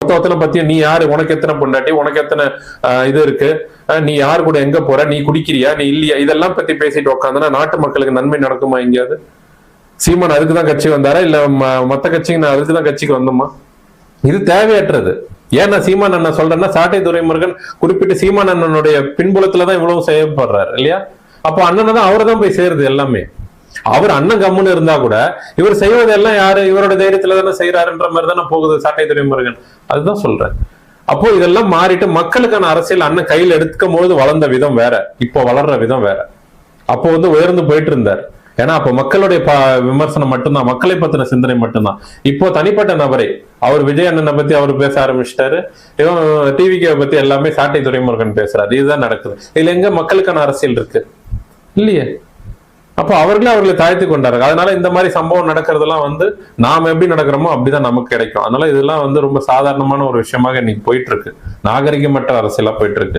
மொத்தத்துல பத்தியும் நீ யாரு, உனக்கு எத்தனை பொண்டாட்டி, உனக்கு எத்தனை இது இருக்கு, நீ யாரு கூட எங்க போற, நீ குடிக்கிறியா, நீ இல்லையா, இதெல்லாம் பத்தி பேசிட்டு உட்காந்தனா நாட்டு மக்களுக்கு நன்மை நடக்குமா எங்கேயாவது? சீமான் அதுக்குதான் கட்சி வந்தாரா இல்ல மத்த கட்சிங்க அதுக்குதான் கட்சிக்கு வந்தோமா? இது தேவையற்றது. ஏன்னா சீமான் அண்ணன் சொல்றேன்னா, சாட்டை துரைமுருகன் குறிப்பிட்டு சீமான் அண்ணனுடைய பின்புலத்துலதான் இவ்வளவு செய்யப்படுறாரு இல்லையா? அப்போ அண்ணனை தான் அவரை தான் போய் சேருது எல்லாமே. அவர் அண்ணன் கம்முன்னு இருந்தா கூட இவர் செய்வதெல்லாம் யாரு, இவரோட தைரியத்துல தானே செய்யறாருன்ற மாதிரி தானே போகுது சாட்டை துரைமுருகன். அதுதான் சொல்றேன். அப்போ இதெல்லாம் மாறிட்டு மக்களுக்கான அரசியல் அண்ணன் கையில் எடுத்துக்கும் போது வளர்ந்த விதம் வேற, இப்போ வளர்ற விதம் வேற. அப்போ உயர்ந்து போயிட்டு இருந்தார். ஏன்னா அப்ப மக்களுடைய விமர்சனம் மட்டும்தான், மக்களை பத்தின சிந்தனை மட்டும்தான். இப்போ தனிப்பட்ட நபரை, அவர் விஜய் அண்ணனை பத்தி அவர் பேச ஆரம்பிச்சிட்டாரு, இவன் டிவிகே பத்தி எல்லாமே சாட்டை துரைமுருகன் பேசுறாரு. இதுதான் நடக்குது. இதுல எங்க மக்களுக்கான அரசியல் இருக்கு? இல்லையே. அப்போ அவர்களை தாழ்த்தி கொண்டாரு. அதனால இந்த மாதிரி சம்பவம் நடக்கிறதெல்லாம் நாம எப்படி நடக்கிறோமோ அப்படிதான் நமக்கு கிடைக்கும். அதனால இதெல்லாம் ரொம்ப சாதாரணமான ஒரு விஷயமாக இன்னைக்கு போயிட்டு இருக்கு. நாகரிகமற்ற அரசியலா போயிட்டு இருக்கு.